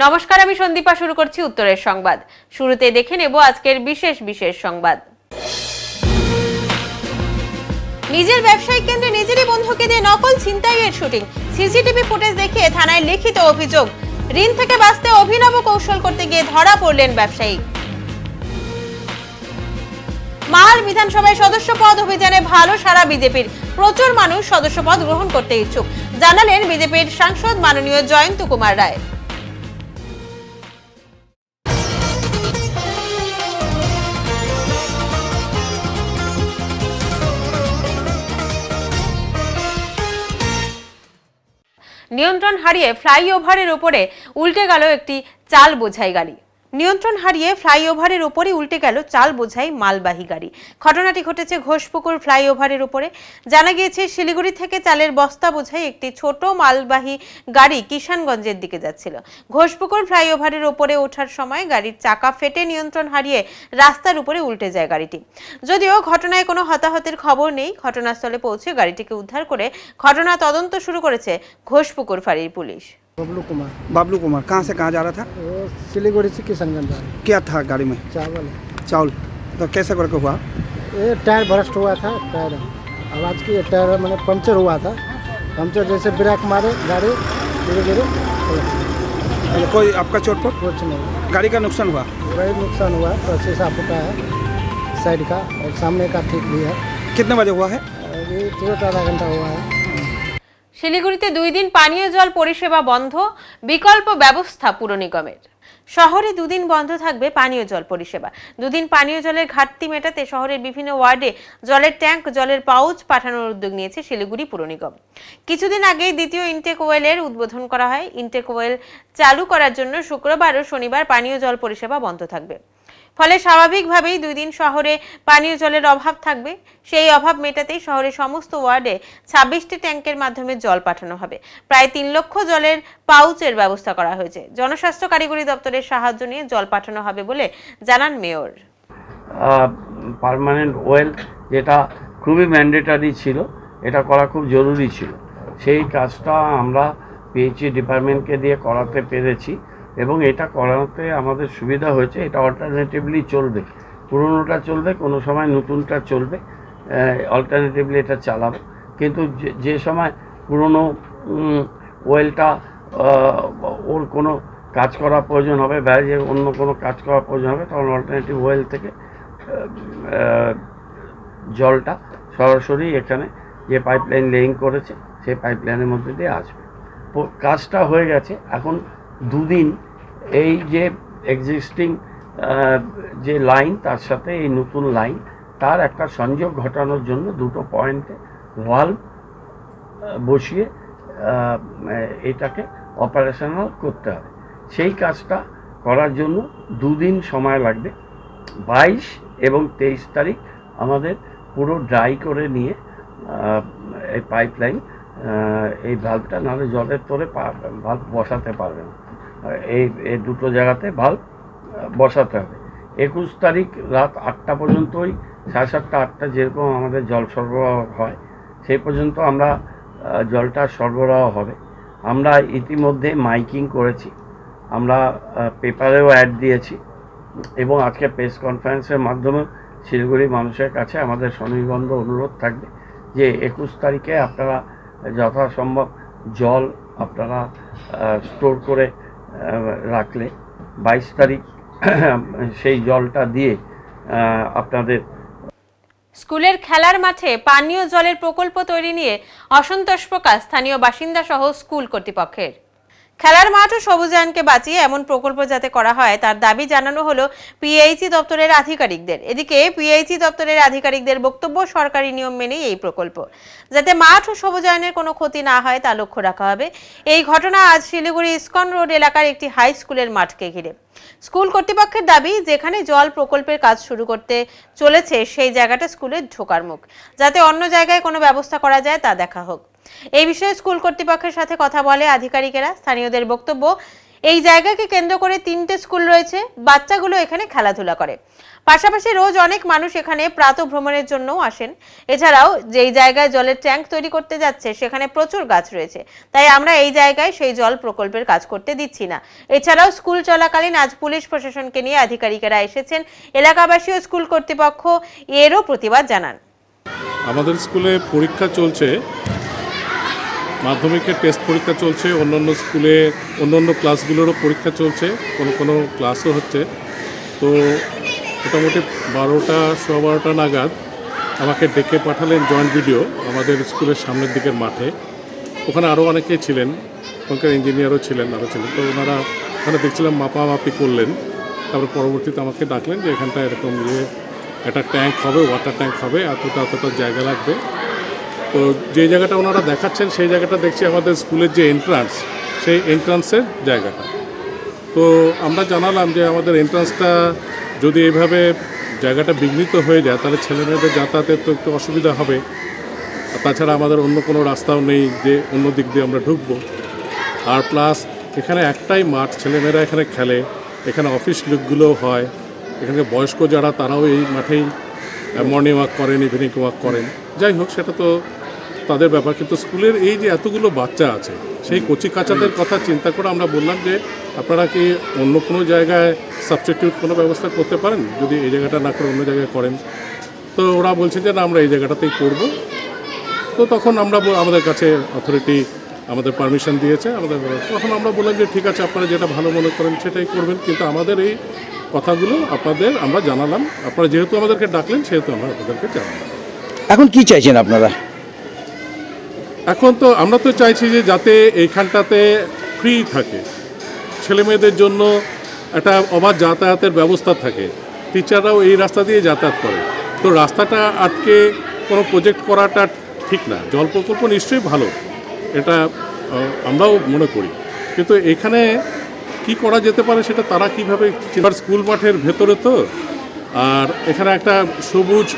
নমস্কার, আমি সন্দীপা। শুরু করছি উত্তরের সংবাদ। শুরুতে দেখে নেব আজকের বিশেষ সংবাদ। নিজের ব্যবসায়িক কেন্দ্রে নিজেরই বন্ধুকে দিয়ে নকল ছিনতাইয়ের শুটিং, সিসিটিভি ফুটেজ দেখিয়ে থানায় লিখিত অভিযোগ। ঋণ থেকে বাঁচতে অভিনব কৌশল করতে গিয়ে ধরা পড়লেন ব্যবসায়ী। মাল বিধানসভায় সদস্য পদ অভিযানে ভালো সাড়া বিজেপির, প্রচুর মানুষ সদস্য পদ গ্রহণ করতে ইচ্ছুক, জানালেন বিজেপির সাংসদ মাননীয় জয়ন্ত কুমার রায়। নিয়ন্ত্রণ হারিয়ে ফ্লাইওভারের উপরে উল্টে গেল একটি চাল বোঝাই গাড়ি। চাল বোঝাই মালবাহী গাড়ি। ঘটনাটি ঘটেছে ঘোষপুকুর ফ্লাইওভারের উপরে। জানা গিয়েছে, শিলিগুড়ি থেকে চালের বস্তা বোঝাই একটি ছোট মালবাহী গাড়ি কিষানগঞ্জের দিকে যাচ্ছিল। ঘোষপুকুর ফ্লাইওভারের উপরে ওঠার সময় গাড়ির চাকা ফেটে নিয়ন্ত্রণ হারিয়ে রাস্তার উপরে উল্টে যায় গাড়িটি। যদিও ঘটনায় কোনো হতাহতের খবর নেই। ঘটনাস্থলে পৌঁছে গাড়িটিকে উদ্ধার করে ঘটনা তদন্ত শুরু করেছে ঘোষপুকুর ফাঁড়ির পুলিশ। बबलू कुमार कहाँ से कहाँ जा रहा था? सिलीगुड़ी से किशनगंज जा रहा। क्या था गाड़ी में? चावल। तो कैसे करके हुआ? ये टायर भ्रष्ट हुआ था। टायर आवाज़ की टायर मैंने पंचर हुआ था। पंचर जैसे ब्रेक मारे गाड़ी धीरे धीरे। कोई आपका चोट पर? कुछ नहीं। गाड़ी का नुकसान हुआ? गाड़ी नुकसान हुआ तो शीशा फूटा है साइड का, और सामने का ठीक भी है। कितने बजे हुआ है? अभी तुरंत आधा घंटा हुआ है। শিলিগুড়িতে 2 দিন পানীয় জল পরিষেবা বন্ধ, বিকল্প ব্যবস্থা পুর নিগমের। শহরে 2 দিন বন্ধ থাকবে পানীয় জল পরিষেবা। 2 দিন পানীয় জলের ঘাটতি মেটাতে শহরের বিভিন্ন ওয়ার্ডে জলের ট্যাঙ্ক, জলের পাউচ পাঠানোর উদ্যোগ নিয়েছে শিলিগুড়ি পুর নিগম। কিছুদিন আগেই দ্বিতীয় ইনটেক ওয়েলের উদ্বোধন করা হয়। ইনটেক ওয়েল চালু করার জন্য শুক্রবার ও শনিবার পানীয় জল পরিষেবা বন্ধ থাকবে। ফলে স্বাভাবিকভাবেই 2 দিন শহরে পানীয় জলের অভাব থাকবে। সেই অভাব মেটাতেই শহরের সমস্ত ওয়ার্ডে 26টি ট্যাঙ্কের মাধ্যমে জল পাঠানো হবে। প্রায় 3 লক্ষ জলের পাউচের ব্যবস্থা করা হয়েছে। জনস্বাস্থ্য কারিগরি দপ্তরের সাহায্য নিয়ে জল পাঠানো হবে বলে জানান মেয়র। পার্মানেন্ট ওয়েল যেটা খুবই ম্যান্ডেটারি ছিল, এটা করা খুব জরুরি ছিল। সেই কাজটা আমরা পিএইচই ডিপার্টমেন্টকে দিয়ে করাতে পেরেছি এবং এটা করাতে আমাদের সুবিধা হয়েছে। এটা অল্টারনেটিভলি চলবে, পুরনোটা চলবে, কোনো সময় নতুনটা চলবে, অল্টারনেটিভলি এটা চালাবো। কিন্তু যে সময় পুরনো ওয়েলটা ওর কোনো কাজ করার প্রয়োজন হবে, বাইরে অন্য কোনো কাজ করার প্রয়োজন হবে, তখন অল্টারনেটিভ ওয়েল থেকে জলটা সরাসরি এখানে যে পাইপলাইন লেইং করেছে সেই পাইপলাইনের মধ্যে দিয়ে আসবে। কাজটা হয়ে গেছে। এখন 2 দিন এই যে এক্সিস্টিং যে লাইন তার সাথে এই নতুন লাইন, তার একটা সংযোগ ঘটানোর জন্য 2টো পয়েন্টে ভালভ বসিয়ে এটাকে অপারেশনাল করতে হবে। সেই কাজটা করার জন্য 2 দিন সময় লাগবে। 22 এবং 23 তারিখ আমাদের পুরো ড্রাই করে নিয়ে এই পাইপলাইন, এই ভালভটা, নাহলে জলের তোরে ভালভ বসাতে পারবে না। এই দুটো জায়গাতে ভালভ বসাতে হবে। 21 তারিখ রাত 8টা পর্যন্তই, 7:30 8টা যেরকম আমাদের জল সরবরাহ হয় সেই পর্যন্ত আমরা জলটা সরবরাহ হবে। আমরা ইতিমধ্যে মাইকিং করেছি, আমরা পেপারেও অ্যাড দিয়েছি এবং আজকে প্রেস কনফারেন্সের মাধ্যমে শিলিগুড়ির মানুষের কাছে আমাদের সনির্বন্ধ অনুরোধ থাকবে যে 21 তারিখে আপনারা যথাসম্ভব জল আপনারা স্টোর করে রাখলে 22 তারিখ সেই জলটা দিয়ে আপনাদের। স্কুলের খেলার মাঠে পানীয় জলের প্রকল্প তৈরি নিয়ে অসন্তোষ প্রকাশ স্থানীয় বাসিন্দা সহ স্কুল কর্তৃপক্ষের। খেলার মাঠ ও সবুজায়নকে বাঁচিয়ে এমন প্রকল্প যাতে করা হয় তার দাবি জানানো হলো পিএইচই দপ্তরের আধিকারিকদের। এদিকে পিএইচই দপ্তরের আধিকারিকদের বক্তব্য, সরকারি নিয়ম মেনেই এই প্রকল্প, যাতে মাঠ ও সবুজায়নের কোনো ক্ষতি না হয় তা লক্ষ্য রাখা হবে। এই ঘটনা আজ শিলিগুড়ি ইস্কন রোড এলাকার একটি হাই স্কুলের মাঠকে ঘিরে। স্কুল কর্তৃপক্ষের দাবি, যেখানে জল প্রকল্পের কাজ শুরু করতে চলেছে সেই জায়গাটা স্কুলের ঢোকার মুখ, যাতে অন্য জায়গায় কোনো ব্যবস্থা করা যায় তা দেখা হোক। এই বিষয়ে স্কুল কর্তৃপক্ষের সাথে কথা বলে আধিকারিকেরা। স্থানীয়দের বক্তব্য, এই জায়গাকে কেন্দ্র করে 3টে স্কুল রয়েছে, বাচ্চাগুলো এখানে খেলাধুলা করে। পাশাপাশি রোজ অনেক মানুষ এখানে প্রাতঃভ্রমণের জন্যও আসেন। এছাড়াও যেই জায়গায় জলের ট্যাঙ্ক তৈরি করতে যাচ্ছে সেখানে প্রচুর গাছ রয়েছে, তাই আমরা এই জায়গায় সেই জল প্রকল্পের কাজ করতে দিচ্ছি না। এছাড়াও স্কুল চলাকালীন আজ পুলিশ প্রশাসনকে নিয়ে আধিকারিকেরা এসেছেন। এলাকাবাসী ও স্কুল কর্তৃপক্ষ এরও প্রতিবাদ জানান। আমাদের স্কুলে পরীক্ষা চলছে, মাধ্যমিকের টেস্ট পরীক্ষা চলছে, অন্যান্য স্কুলে অন্যান্য ক্লাসগুলোরও পরীক্ষা চলছে, কোনো ক্লাসও হচ্ছে। তো মোটামুটি 12টা নাগাদ আমাকে ডেকে পাঠালেন জয়েন্ট ভিডিও আমাদের স্কুলের সামনের দিকের মাঠে। ওখানে আরও অনেকেই ছিলেন, ওখানকার ইঞ্জিনিয়ারও ছিলেন, তো ওনারা ওখানে দেখছিলাম মাপামাপি করলেন। তারপর পরবর্তীতে আমাকে ডাকলেন যে এখানটা এরকম একটা ট্যাঙ্ক হবে, ওয়াটার ট্যাঙ্ক হবে, এতটা জায়গা লাগবে। তো যে জায়গাটা ওনারা দেখাচ্ছেন সেই জায়গাটা দেখছি আমাদের স্কুলের যে এন্ট্রান্স, সেই এন্ট্রান্সের জায়গাটা। তো আমরা জানালাম যে আমাদের এন্ট্রান্সটা যদি এইভাবে জায়গাটা বিঘ্নিত হয়ে যায় তাহলে ছেলেমেয়েদের যাতায়াতের তো একটু অসুবিধা হবে। তাছাড়া আমাদের অন্য কোনো রাস্তাও নেই যে অন্য দিক দিয়ে আমরা ঢুকবো। আর প্লাস এখানে একটাই মাঠ, ছেলেমেয়েরা এখানে খেলে, এখানে অফিস লুকগুলোও হয়, এখানে বয়স্ক যারা তারাও এই মাঠেই মর্নিং ওয়াক করেন, ইভিনিং ওয়াক করেন। যাই হোক, সেটা তো তাদের ব্যাপার। কিন্তু স্কুলের এই যে এতগুলো বাচ্চা আছে, সেই কচি কাচাদের কথা চিন্তা করে আমরা বললাম যে আপনারা কি অন্য কোনো জায়গায় সাবস্টিটিউট কোনো ব্যবস্থা করতে পারেন, যদি এই জায়গাটা না করে অন্য জায়গায় করেন। তো ওরা বলছে যে না, আমরা এই জায়গাটাতেই করব। তো তখন আমরা আমাদের কাছে অথরিটি আমাদের পারমিশন দিয়েছে, তখন আমরা বললাম যে ঠিক আছে, আপনারা যেটা ভালো মনে করেন সেটাই করবেন। কিন্তু আমাদের এই কথাগুলো আমরা জানালাম, আপনারা যেহেতু আমাদেরকে ডাকলেন সেহেতু আমরা আপনাদেরকে জানালাম। এখন কি চাইছেন আপনারা? এখন তো আমরা তো চাইছি যে যাতে এইখানটাতে ফ্রি থাকে, ছেলেমেয়েদের জন্য একটা অবাধ যাতায়াতের ব্যবস্থা থাকে, টিচাররাও এই রাস্তা দিয়ে যাতায়াত করে। তো রাস্তাটা আটকে কোনো প্রজেক্ট করাটা ঠিক না। জল প্রকল্প নিশ্চয়ই ভালো, এটা আমরাও মনে করি, কিন্তু এখানে কি করা যেতে পারে সেটা তারা কীভাবে। স্কুল মাঠের ভেতরে তো, আর এখানে একটা সবুজ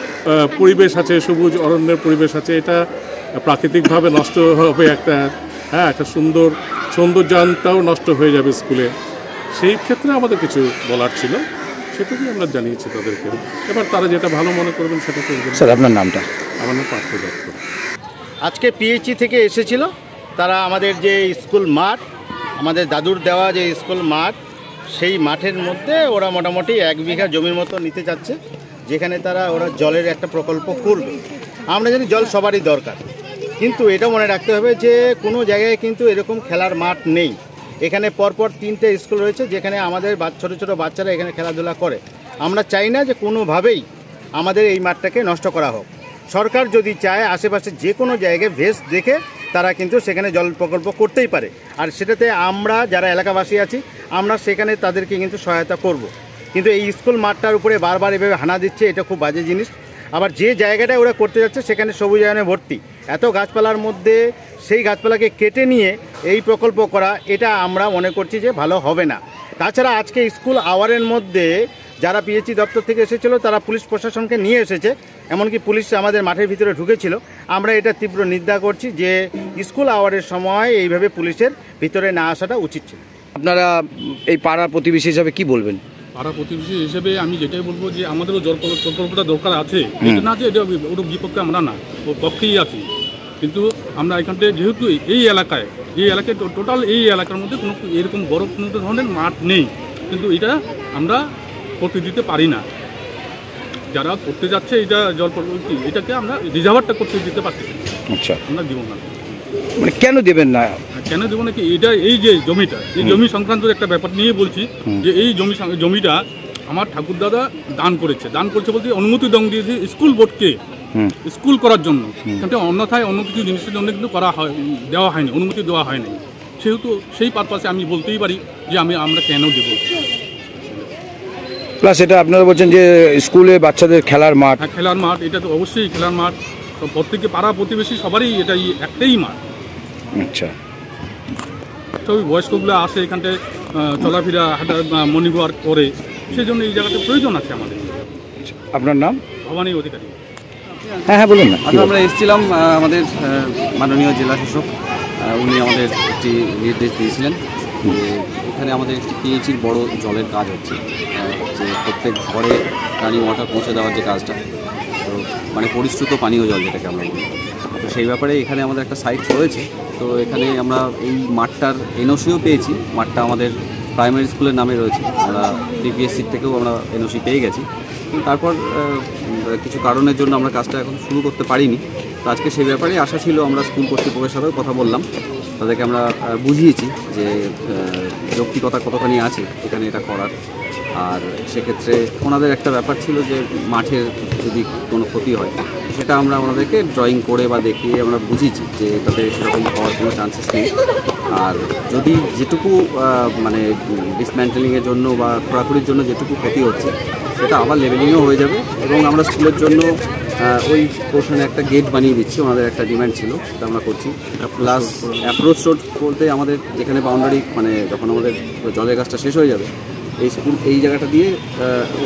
পরিবেশ আছে, সবুজ অরণ্যের পরিবেশ আছে, এটা প্রাকৃতিকভাবে নষ্ট হবে একটা সৌন্দর্যায়নটাও নষ্ট হয়ে যাবে স্কুলে। সেই ক্ষেত্রে আমাদের কিছু বলার ছিল, সেটুকুই আমরা জানিয়েছি তাদেরকে। এবার তারা যেটা ভালো মনে করবেন সেটা করবেন। স্যার, আপনার নামটা? আমার নাম পার্থ দত্ত। আজকে পিএইচই থেকে এসেছিল তারা। আমাদের যে স্কুল মাঠ, আমাদের দাদুর দেওয়া যে স্কুল মাঠ, সেই মাঠের মধ্যে ওরা মোটামুটি 1 বিঘা জমির মতো নিতে চাচ্ছে, যেখানে ওরা জলের একটা প্রকল্প করবে। আমরা জানি জল সবারই দরকার, কিন্তু এটা মনে রাখতে হবে যে কোনো জায়গায় কিন্তু এরকম খেলার মাঠ নেই। এখানে পরপর 3টে স্কুল রয়েছে যেখানে আমাদের ছোটো ছোটো বাচ্চারা এখানে খেলাধুলা করে। আমরা চাই না যে কোনোভাবেই আমাদের এই মাঠটাকে নষ্ট করা হোক। সরকার যদি চায় আশেপাশে যে কোনো জায়গায় ভেস দেখে তারা কিন্তু সেখানে জল প্রকল্প করতেই পারে, আর সেটাতে আমরা যারা এলাকাবাসী আছি আমরা সেখানে তাদেরকে কিন্তু সহায়তা করব। কিন্তু এই স্কুল মাঠটার উপরে বারবার এভাবে হানা দিচ্ছে, এটা খুব বাজে জিনিস। আবার যে জায়গাটায় ওরা করতে যাচ্ছে সেখানে সবুজায়নে ভর্তি, এত গাছপালার মধ্যে সেই গাছপালাকে কেটে নিয়ে এই প্রকল্প করা, এটা আমরা মনে করছি যে ভালো হবে না। তাছাড়া আজকে স্কুল আওয়ারের মধ্যে যারা পিএইচই দপ্তর থেকে এসেছিলো তারা পুলিশ প্রশাসনকে নিয়ে এসেছে, এমনকি পুলিশ আমাদের মাঠের ভিতরে ঢুকেছিল। আমরা এটা তীব্র নিন্দা করছি যে স্কুল আওয়ারের সময় এইভাবে পুলিশের ভিতরে না আসাটা উচিত ছিল। আপনারা এই পাড়ার প্রতিবেশী হিসাবে কি বলবেন? পাড়া প্রতিবেশী হিসেবে আমি যেটাই বলবো যে আমাদেরও জল প্রকল্পটা দরকার আছে, এটা না যে এটা ওর বিপক্ষে আমরা না, ও পক্ষেই আছি। কিন্তু আমরা এখানটায় যেহেতু এই এলাকায় টোটাল এই এলাকার মধ্যে কোনো এরকম বড় কোনো ধরনের মাঠ নেই, কিন্তু এটা আমরা করতে দিতে পারি না। যারা করতে যাচ্ছে এটা জল প্রকল্প, এটাকে আমরা রিজার্ভারটা করতে দিতে পারছি না। আচ্ছা, আমরা দিব না। মানে কেন দেবেন না? কেন দেবো নাকি, এটা এই যে জমিটা, এই জমি সংক্রান্ত একটা ব্যাপার নিয়ে বলছি যে এই জমিটা আমার ঠাকুরদাদা দান করেছে বলতে অনুমতি দিয়েছে স্কুল বোর্ডকে স্কুল করার জন্য, কিন্তু অন্যথায় অন্য কিছু জিনিসের জন্য কিন্তু দেওয়া হয়নি, অনুমতি দেওয়া হয়নি। সেহেতু সেই পারপাসে আমি বলতেই পারি যে আমরা কেন দেব। প্লাস এটা আপনারা বলছেন যে স্কুলে বাচ্চাদের খেলার মাঠ। হ্যাঁ, খেলার মাঠ, এটা তো অবশ্যই খেলার মাঠ। প্রত্যেকে পাড়া প্রতিবেশী সবারই এটাই একটাই মাঠ। আচ্ছা, সবই বয়স্কগুলো আসে এখানটায় চলাফেরা, হাঁটা, মর্নিং ওয়াক করে, সেই জন্য এই জায়গাতে প্রয়োজন আছে আমাদের। আপনার নাম? ভবানী অধিকারী। হ্যাঁ বলুন না। আমরা এসেছিলাম, আমাদের মাননীয় জেলা শাসক উনি আমাদের একটি নির্দেশ দিয়েছিলেন এখানে আমাদের একটি পিএইচির বড় জলের কাজ হচ্ছে, যে প্রত্যেক ঘরে রানিং ওয়াটার পৌঁছে দেওয়ার যে কাজটা, তো মানে পরিশ্রুত পানীয় জল যেটাকে আমরা বলি। তো সেই ব্যাপারে এখানে আমাদের একটা সাইট রয়েছে। তো এখানে আমরা এই মাঠটার এনওসিও পেয়েছি। মাঠটা আমাদের প্রাইমারি স্কুলের নামে রয়েছে, আমরা ডিপিএসসির থেকেও আমরা এনওসি পেয়ে গেছি। তারপর কিছু কারণের জন্য আমরা কাজটা এখন শুরু করতে পারিনি। তো আজকে সেই ব্যাপারে আশা ছিল, আমরা স্কুল কর্তৃপক্ষের সাথেও কথা বললাম, তাদেরকে আমরা বুঝিয়েছি যে যৌক্তিকতা কতখানি আছে এখানে এটা করার। আর সেক্ষেত্রে ওনাদের একটা ব্যাপার ছিল যে মাঠের যদি কোনো ক্ষতি হয় সেটা আমরা ওনাদেরকে ড্রয়িং করে বা দেখিয়ে আমরা বুঝিয়েছি যে এটাতে সেরকম হওয়ার কোনো চান্সেস নেই। আর যদি যেটুকু মানে ডিসম্যান্টেলিংয়ের জন্য বা খোঁড়াখুড়ির জন্য যেটুকু ক্ষতি হচ্ছে সেটা আবার লেভেলিংও হয়ে যাবে। এবং আমরা স্কুলের জন্য ওই পোর্শনে একটা গেট বানিয়ে দিচ্ছি, ওনাদের একটা ডিমান্ড ছিল, সেটা আমরা করছি। প্লাস অ্যাপ্রোচ রোড বলতে আমাদের যেখানে বাউন্ডারি, মানে যখন আমাদের জলের গাছটা শেষ হয়ে যাবে এই স্কুল এই জায়গাটা দিয়ে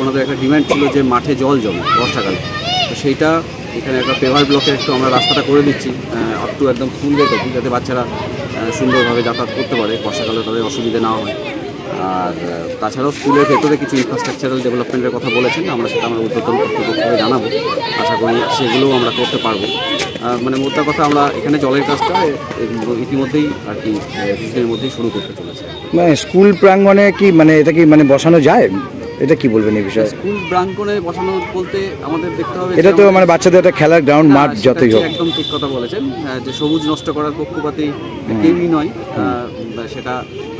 ওনাদের একটা ডিমান্ড ছিল যে মাঠে জল জমে বর্ষাকালে। তো সেইটা এখানে একটা পেভার ব্লকে একটু আমরা রাস্তাটা করে দিচ্ছি আপ টু একদম স্কুল গেট অবধি, যাতে বাচ্চারা সুন্দরভাবে যাতায়াত করতে পারে, বর্ষাকালে তাদের অসুবিধা না হয়। আর তাছাড়াও স্কুলের ভেতরে কিছু ইনফ্রাস্ট্রাকচারাল ডেভেলপমেন্টের কথা বলেছেন, আমরা সেটা আমরা ঊর্ধ্বতন কর্তৃপক্ষকে জানাবো। আশা করি সেগুলোও আমরা করতে পারবো। মানে মোদ্দা কথা, আমরা এখানে জলের কাজটা ইতিমধ্যেই আর কি কিছুদিনের মধ্যেই শুরু করতে চলেছে। মানে স্কুল প্রাঙ্গণে কি মানে এটা কি মানে বসানো যায়, এটা কি বলবেন এই বিষয়ে? স্কুল প্রাঙ্গণে বসানো বলতে আমাদের দেখতে হবে, এটা তো মানে বাচ্চাদের একটা খেলার গ্রাউন্ড, মাঠ যতই হোক। একদম ঠিক কথা বলেছেন, যে সবুজ নষ্ট করার পক্ষপাতী কেউই নয়, সেটা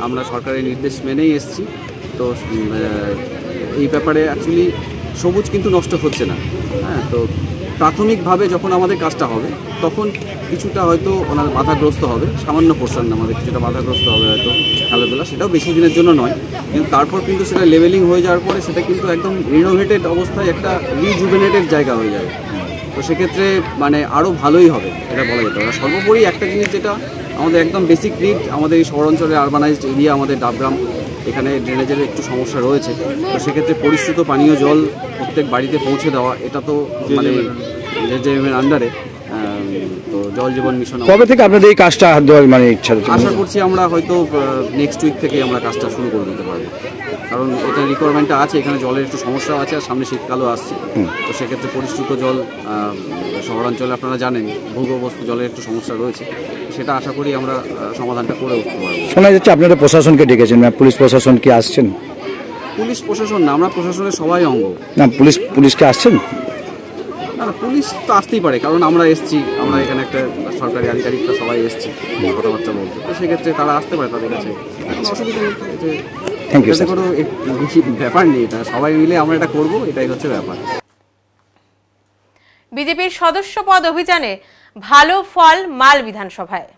আমরা সরকারের নির্দেশ মেনেই এসেছি। তো এই ব্যাপারে অ্যাকচুয়ালি সবুজ কিন্তু নষ্ট হচ্ছে না। হ্যাঁ, তো প্রাথমিকভাবে যখন আমাদের কাজটা হবে তখন কিছুটা হয়তো ওনার বাধাগ্রস্ত হবে, সামান্য পোর্শন আমাদের কিছুটা বাধাগ্রস্ত হবে হয়তো খেলাধুলা, সেটাও বেশি দিনের জন্য নয়। কিন্তু তারপর কিন্তু সেটা লেভেলিং হয়ে যাওয়ার পরে সেটা কিন্তু একদম রিনোভেটেড অবস্থায় একটা রিজুভেনেটেড জায়গা হয়ে যাবে। তো সেক্ষেত্রে মানে আরও ভালোই হবে এটা বলা যেতে পারে। সর্বোপরি একটা জিনিস যেটা আমাদের একদম বেসিক নিড, আমাদের এই শহরাঞ্চলের আরবানাইজড এরিয়া, আমাদের ডাবগ্রাম, এখানে ড্রেনেজের একটু সমস্যা রয়েছে। তো সেক্ষেত্রে পরিশ্রুত পানীয় জল প্রত্যেক বাড়িতে পৌঁছে দেওয়া, এটা তো মানে জেজেএমের আন্ডারে। তো জল জীবন মিশন কবে থেকে আপনাদের এই কাজটা হাত দেওয়ার মানে ইচ্ছা? আশা করছি আমরা হয়তো নেক্সট উইক থেকে আমরা কাজটা শুরু করে দিতে পারবো, কারণ এটা রিকোয়ারমেন্টটা আছে। এখানে জলের একটু সমস্যাও আছে, আর সামনে শীতকালও আসছে। তো সেক্ষেত্রে পরিশ্রুত জল শহরাঞ্চলে আপনারা জানেন ভূগর্ভস্থ জলের একটু সমস্যা রয়েছে, সেটা আশা করি আমরা সমাধানটা করে উঠতে পারবো। শোনা যাচ্ছে আপনারা প্রশাসনকে ডেকেছেন, পুলিশ প্রশাসন কি আসছেন? পুলিশ প্রশাসন না, আমরা প্রশাসনের সবাই অঙ্গ। না, পুলিশকে আসছেন? না, পুলিশ তো আসতেই পারে, কারণ আমরা এসছি, আমরা এখানে একটা সরকারি আধিকারিকরা সবাই এসছি কথাবার্তা বলতে। তো সেক্ষেত্রে তারা আসতে পারে, তাদের কাছে কোনো অসুবিধা নেই। Thank you. কোনো ব্যাপার নেই, এটা সবাই মিলে আমরা এটা করবো, এটাই হচ্ছে ব্যাপার। বিজেপির সদস্য পদ অভিযানে ভালো ফল মাল বিধানসভায়।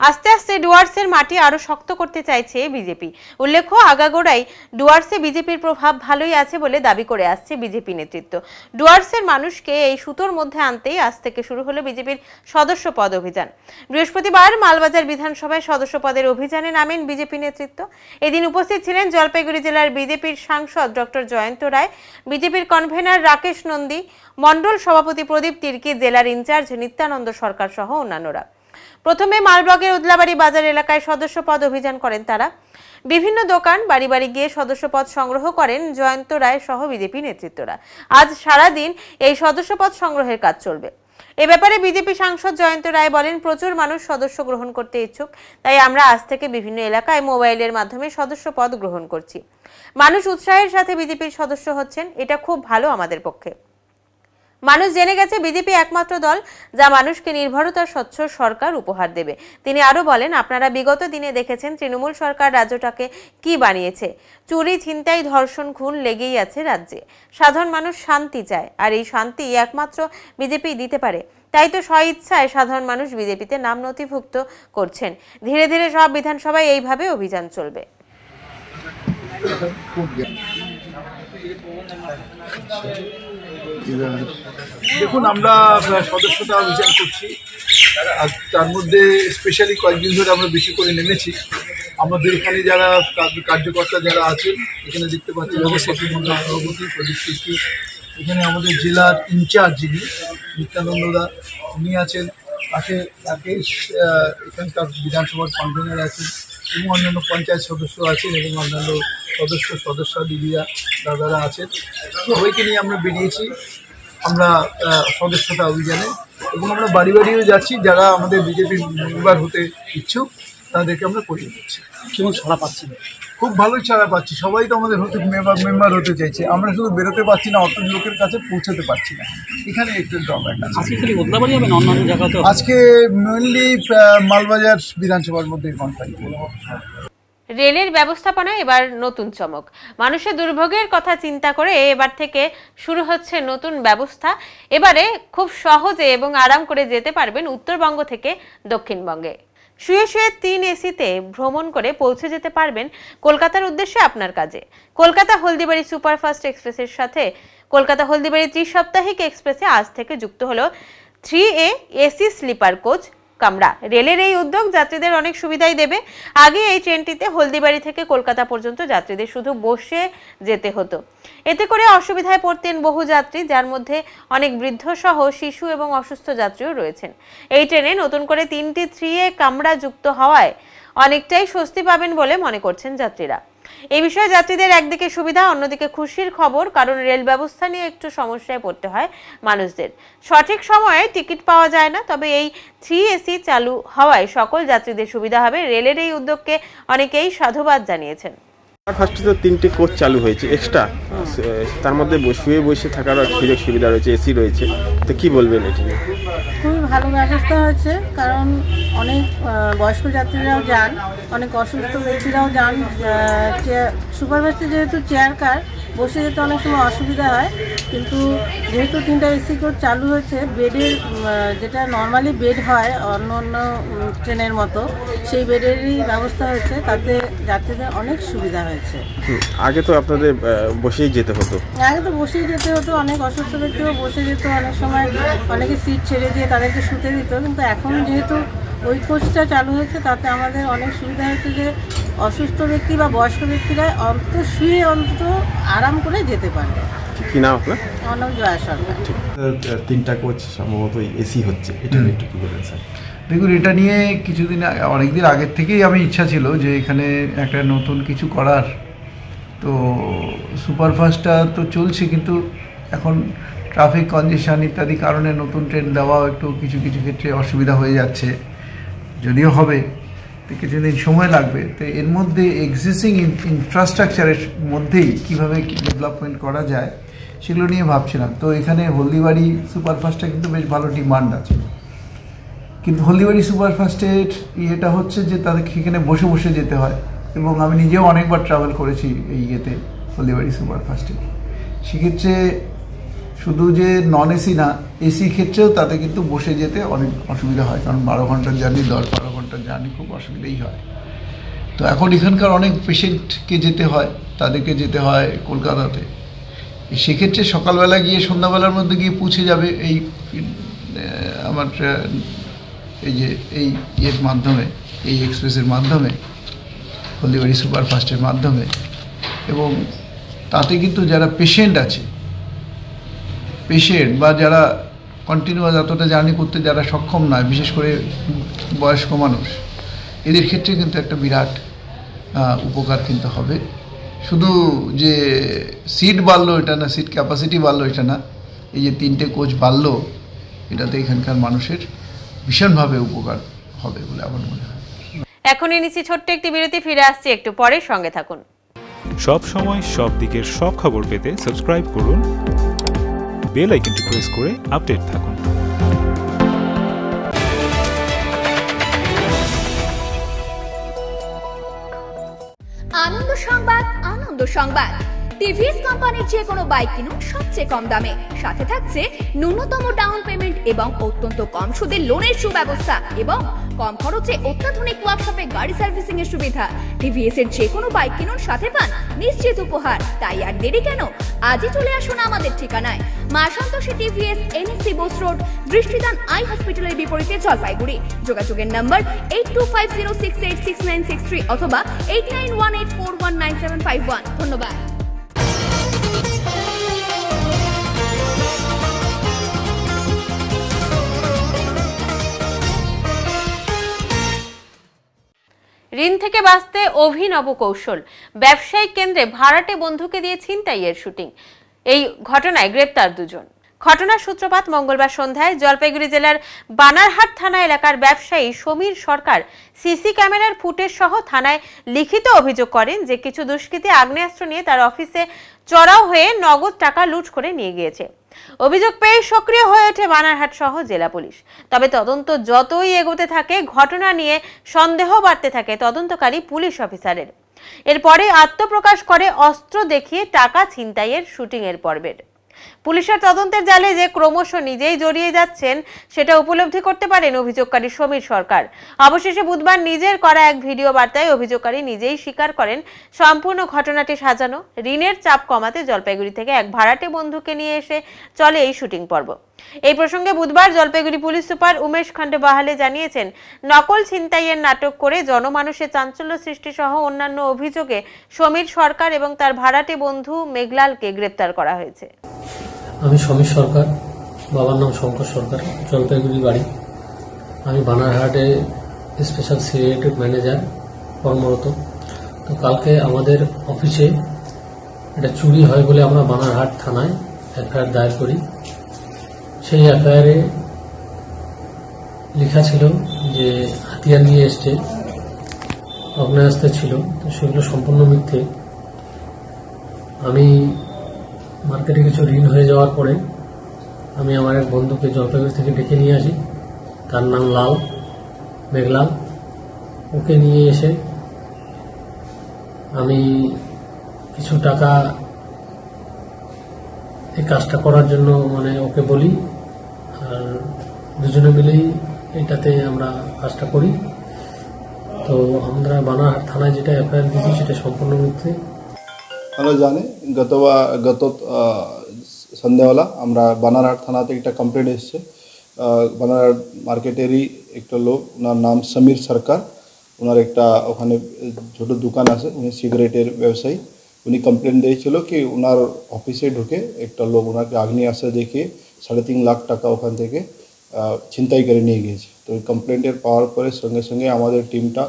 আস্তে আস্তে ডুয়ার্সের মাটি আরো শক্ত করতে চাইছে বিজেপি। উল্লেখ্য, আগাগোড়াই ডুয়ার্সে বিজেপির প্রভাব ভালোই আছে বলে দাবি করে আসছে বিজেপি নেতৃত্ব। ডুয়ার্সের মানুষকে এই সুতোর মধ্যে আনতেই আজ থেকে শুরু হলো বিজেপির সদস্য পদ অভিযান। বৃহস্পতিবার মালবাজার বিধানসভায় সদস্য পদের অভিযানে নামেন বিজেপি নেতৃত্ব। এদিন উপস্থিত ছিলেন জলপাইগুড়ি জেলার বিজেপির সাংসদ ডক্টর জয়ন্ত রায়, বিজেপির কনভেনার রাকেশ নন্দী, মণ্ডল সভাপতি প্রদীপ তির্কি, জেলার ইনচার্জ নিত্যানন্দ সরকার সহ অন্যান্যরা। প্রথমে মালব্লকের উদলাবাড়ি বাজার এলাকায় সদস্য পদ অভিযান করেন তারা। বিভিন্ন দোকান, বাড়ি বাড়ি গিয়ে সদস্য পদ সংগ্রহ করেন জয়ন্ত রায় সহ বিজেপি নেতৃত্বরা। আজ সারাদিন এই সদস্য পদ সংগ্রহের কাজ চলবে। এ ব্যাপারে বিজেপি সাংসদ জয়ন্ত রায় বলেন, প্রচুর মানুষ সদস্য গ্রহণ করতে ইচ্ছুক, তাই আমরা আজ থেকে বিভিন্ন এলাকায় মোবাইলের মাধ্যমে সদস্য পদ গ্রহণ করছি। মানুষ উৎসাহের সাথে বিজেপির সদস্য হচ্ছেন, এটা খুব ভালো আমাদের পক্ষে। মানুষ জেনে গেছে বিজেপি একমাত্র দল যা মানুষকে নির্ভরতার স্বচ্ছ সরকার উপহার দেবে। তিনি আরো বলেন, আপনারা বিগত দিনে দেখেছেন তৃণমূল সরকার রাজ্যটাকে কি বানিয়েছে। চুরি, ছিনতাই, ধর্ষণ, খুন লেগেই আছে রাজ্যে। সাধারণ মানুষ শান্তি চায়, আর এই শান্তি একমাত্র বিজেপি দিতে পারে। তাই তো স্বইচ্ছায় সাধারণ মানুষ বিজেপিতে নাম নথিভুক্ত করছেন। ধীরে ধীরে সব বিধানসভায় এইভাবে অভিযান চলবে। দেখুন, আমরা সদস্যতা অভিযান করছি, আর তার মধ্যে স্পেশালি কয়েকদিন ধরে আমরা বেশি করে নেমেছি। আমাদের এখানে যারা কার্যকর্তা যারা আছেন, এখানে দেখতে পাচ্ছি সভাপতি প্রদীপ তির্কি, এখানে আমাদের জেলার ইনচার্জ যিনি নিত্যানন্দদা উনি আছেন, পাশে রাকেশ এখানকার বিধানসভার কনভেনার আছেন, এবং অন্যান্য পঞ্চায়েত সদস্য আছেন এবং অন্যান্য সদস্য দিদিরা দাদারা আছেন, সবাইকে নিয়ে আমরা বেরিয়েছি আমরা সদস্যতা অভিযানে, এবং আমরা বাড়ি বাড়িও যাচ্ছি। যারা আমাদের বিজেপি মেম্বার হতে ইচ্ছুক তাদেরকে আমরা করিয়ে দিচ্ছি। কেমন সাড়া পাচ্ছি? খুব ভালোই ছাড়া পাচ্ছি, সবাই তো আমাদের মেম্বার হতে চাইছে। আমরা শুধু বেরোতে পারছি না, অত লোকের কাছে পৌঁছাতে পারছি না, এখানে একটু ড্রব্যাক আছে। আজকে মেনলি মালবাজার বিধানসভার মধ্যে কনফারেন্স। রেলের ব্যবস্থাপনায় এবার নতুন চমক। মানুষের দুর্ভোগের কথা চিন্তা করে এবার থেকে শুরু হচ্ছে নতুন ব্যবস্থা। এবারে খুব সহজে এবং আরাম করে যেতে পারবেন উত্তরবঙ্গ থেকে দক্ষিণবঙ্গে। শুয়ে শুয়ে 3 এসিতে ভ্রমণ করে পৌঁছে যেতে পারবেন কলকাতার উদ্দেশ্যে আপনার কাজে। কলকাতা হলদিবাড়ি সুপারফাস্ট এক্সপ্রেসের সাথে কলকাতা হলদিবাড়ি ত্রিসপ্তাহিক এক্সপ্রেসে আজ থেকে যুক্ত হলো 3A এসি স্লিপার কোচ কামরা। রেলের এই উদ্যোগ যাত্রীদের অনেক সুবিধাই দেবে। আগে এই ট্রেনটিতে হলদিবাড়ি থেকে কলকাতা পর্যন্ত যাত্রীদের শুধু বসে যেতে হতো। এতে করে অসুবিধায় পড়তেন বহু যাত্রী, যার মধ্যে অনেক বৃদ্ধ সহ শিশু এবং অসুস্থ যাত্রীও রয়েছেন। এই ট্রেনে নতুন করে 3টি 3A কামরা যুক্ত হওয়ায় অনেকটাই স্বস্তি পাবেন বলে মনে করছেন যাত্রীরা। এই বিষয়ে যাত্রীদের একদিকে সুবিধা, অন্যদিকে খুশির খবর, কারণ রেল ব্যবস্থা নিয়ে একটু সমস্যায় পড়তে হয় মানুষদের। সঠিক সময়ে টিকিট পাওয়া যায় না, তবে এই 3AC চালু হওয়ায় সকল যাত্রীদের সুবিধা হবে। রেলের এই উদ্যোগকে অনেকেই সাধুবাদ জানিয়েছেন। ফার্স্টে তো 3টে কোচ চালু হয়েছে এক্সট্রা, তার মধ্যে শুয়ে বসে থাকার সুযোগ সুবিধা রয়েছে, এসি রয়েছে, তো কি বলবেন এটি? খুবই ভালো ব্যবস্থা হয়েছে, কারণ অনেক বয়স্ক যাত্রীরাও যান, অনেক অসুস্থ ব্যক্তিরাও যান। সুপারফাস্টে যেহেতু চেয়ার কার, বসে যেতে অনেক সময় অসুবিধা হয়, কিন্তু যেহেতু 3টা এসি কোচ চালু হয়েছে, বেডের যেটা নর্মালি বেড হয় অন্য অন্য ট্রেনের মতো, সেই বেডেরই ব্যবস্থা হয়েছে, তাতে যাত্রীদের অনেক সুবিধা হয়েছে। আগে তো আপনাদের বসেই যেতে হতো। আগে তো বসেই যেতে হতো, অনেক অসুস্থ ব্যক্তিও বসে যেত, অনেক সময় অনেকে সিট ছেড়ে দিয়ে তাদেরকে শুতে দিত, কিন্তু এখন যেহেতু ওই কোচটা চালু হয়েছে, তাতে আমাদের অনেক সুবিধা হয়েছে যে অসুস্থ ব্যক্তি বা বয়স্ক ব্যক্তিরা অন্তত শুয়ে অন্তত আরাম করে যেতে পারবে। কি নাম আপনার? আমার নাম জয়া সরকার। 3টা কোচ সম্ভবত এসি হচ্ছে, এটা একটু কি বলেন স্যার? দেখুন, এটা নিয়ে অনেকদিন আগের থেকেই আমি ইচ্ছা ছিল যে এখানে একটা নতুন কিছু করার। তো সুপারফাস্টটা তো চলছে, কিন্তু এখন ট্রাফিক কনজেশন ইত্যাদি কারণে নতুন ট্রেন দেওয়াও একটু কিছু কিছু ক্ষেত্রে অসুবিধা হয়ে যাচ্ছে, যদিও হবে তো কিছুদিন সময় লাগবে। তো এর মধ্যে এক্সিস্টিং ইনফ্রাস্ট্রাকচারের মধ্যেই কীভাবে ডেভেলপমেন্ট করা যায় সেগুলো নিয়ে ভাবছিলাম। তো এখানে হলদিবাড়ি সুপারফাস্টটা কিন্তু বেশ ভালো ডিমান্ড আছে, কিন্তু হলদিবাড়ি সুপারফাস্টের ইয়েটা হচ্ছে যে তাদেরকে এখানে বসে বসে যেতে হয়, এবং আমি নিজেও অনেকবার ট্রাভেল করেছি এই ইয়েতে হলদিবাড়ি সুপারফাস্টে। সেক্ষেত্রে শুধু যে নন এসি না, এসি ক্ষেত্রেও তাতে কিন্তু বসে যেতে অনেক অসুবিধা হয়, কারণ 12 ঘন্টার জার্নি, 10-12 ঘন্টার জার্নি খুব অসুবিধাই হয়। তো এখন এখানকার অনেক পেশেন্টকে যেতে হয়, তাদেরকে যেতে হয় কলকাতাতে। সেক্ষেত্রে সকালবেলা গিয়ে সন্ধ্যাবেলার মধ্যে গিয়ে পৌঁছে যাবে এই আমার এই ইয়ের মাধ্যমে, এই এক্সপ্রেসের মাধ্যমে, হলদিবাড়ি সুপারফাস্টের মাধ্যমে। এবং তাতে কিন্তু যারা পেশেন্ট আছে, পেশেন্ট বা যারা কন্টিনিউয়াস এতটা জার্নি করতে যারা সক্ষম নয়, বিশেষ করে বয়স্ক মানুষ, এদের ক্ষেত্রে কিন্তু একটা বিরাট উপকার কিন্তু হবে। শুধু যে সিট বাড়লো এটা না, সিট ক্যাপাসিটি বাড়লো এটা না, এই যে 3টে কোচ বাড়লো, এটাতে এখানকার মানুষের ভীষণভাবে উপকার হবে বলে আমার মনে হয়। এখনই নিচ্ছি ছোট্ট একটি বিরতি, ফিরে আসছি একটু পরে, সঙ্গে থাকুন। সব সময় সব দিকের সব খবর পেতে সাবস্ক্রাইব করুন, বেল আইকনটি প্রেস করে আপডেট থাকুন। আনন্দ সংবাদ, আনন্দ সংবাদ। টিভিএস কোম্পানির যে কোনো বাইক কিনুন সবচেয়ে কম দামে, সাথে থাকছে ন্যূনতম ডাউন পেমেন্ট এবং অত্যন্ত কম সুদে লোনের সুব্যবস্থা এবং কম খরচে অত্যাধুনিক ওয়ার্কশপে গাড়ি সার্ভিসিং এর সুবিধা। টিভিএস এর যে কোনো বাইক কিনুন সাথে পান নিশ্চিত উপহার। তাই আর দেরি কেন, আজই চলে আসুন আমাদের ঠিকানায়, মা Santoshi TVS, NSC Bose road, Drishtidan I হসপিটালের বিপরীতে, জলপাইগুড়ি। যোগাযোগের নম্বর 8250686963 অথবা 8918419751। ধন্যবাদ। ঋণ থেকে বাঁচতে অভিনব কৌশল, ব্যবসায়িক কেন্দ্রে ভাড়াটে বন্ধুকে দিয়ে ছিনতাইয়ের শুটিং। এই ঘটনায় গ্রেপ্তার দুজন। ঘটনার সূত্রপাত মঙ্গলবার সন্ধ্যায় জলপাইগুড়ি জেলার বানারহাট থানা এলাকার ব্যবসায়ী সমীর সরকার সিসি ক্যামেরার ফুটেজ সহ থানায় লিখিত অভিযোগ করেন যে কিছু দুষ্কৃতী আগ্নেয়াস্ত্র নিয়ে তার অফিসে চড়াও হয়ে নগদ টাকা লুট করে নিয়ে গিয়েছে। অভিযোগ পেয়ে সক্রিয় হয়ে ওঠে বানারহাট সহ জেলা পুলিশ। তবে তদন্ত যতই এগোতে থাকে ঘটনা নিয়ে সন্দেহ বাড়তে থাকে তদন্তকারী পুলিশ অফিসারের। এরপরে আত্মপ্রকাশ করে অস্ত্র দেখিয়ে টাকা ছিনতাইয়ের শুটিংয়ের পর্বের। পুলিশের তদন্তের জালে যে ক্রমশ নিজেই জড়িয়ে যাচ্ছেন সেটা উপলব্ধি করতে পারেন অভিযোগকারী সমীর সরকার। অবশেষে বুধবার নিজের করা এক ভিডিও বার্তায় অভিযোগকারী নিজেই স্বীকার করেন সম্পূর্ণ ঘটনাটি সাজানো। ঋণের চাপ কমাতে জলপাইগুড়ি থেকে এক ভাড়াটে বন্ধুকে নিয়ে এসে চলে এই শুটিং পর্ব। এই প্রসঙ্গে বুধবার জলপাইগুড়ি পুলিশ সুপার উমেশ খন্ডে বাহালে জানিয়েছেন, নকল ছিনতাইয়ের নাটক করে জনমানুষে চাঞ্চল্য সৃষ্টি সহ অন্যান্য অভিযোগে সমীর সরকার এবং তার ভাড়াটে বন্ধু মেঘলালকে গ্রেপ্তার করা হয়েছে। আমি সমীর সরকার, বাবার নাম শঙ্কর সরকার, জলপাইগুড়ি বাড়ি। আমি বানারহাটে স্পেশাল সিরিয়েটেড ম্যানেজার কর্মরত। তো কালকে আমাদের অফিসে এটা চুরি হয় বলে আমরা বানারহাট থানায় এফআইআর দায়ের করি। সেই এফআইআরে লেখা ছিল যে হাতিয়ার নিয়ে এসছে, আগ্নেয়াস্ত্র ছিল। তো সেগুলো সম্পূর্ণ মিথ্যে। আমি মার্কেটে কিছু ঋণ হয়ে যাওয়ার পরে আমি আমার এক বন্ধুকে জলপাইগুড়ি থেকে ডেকে নিয়ে আসি, তার নাম লাল, মেঘলাল। ওকে নিয়ে এসে আমি কিছু টাকা এই কাজটা করার জন্য ওকে বলি, আর দুজনে মিলেই এটাতে আমরা কাজটা করি। তো আমরা বানারহাট থানায় যেটা এফআইআর দিয়েছি সেটা সম্পূর্ণ মিথ্যে। আমরা জানি গত সন্ধ্যাবেলা আমরা বানারহাট থানাতে একটা কমপ্লেন এসছে। বানারহাট মার্কেটেরই একটা লোক, ওনার নাম সমীর সরকার, ওনার একটা ওখানে ছোট দোকান আছে, উনি সিগারেটের ব্যবসায়ী। উনি কমপ্লেন দিয়েছিল কি ওনার অফিসে ঢুকে একটা লোক ওনাকে আগ্নেয়াস্ত্র দেখিয়ে 3.5 লাখ টাকা ওখান থেকে ছিনতাই করে নিয়ে গিয়েছে। তো ওই কমপ্লেন্টের পাওয়ার পরে সঙ্গে সঙ্গে আমাদের টিমটা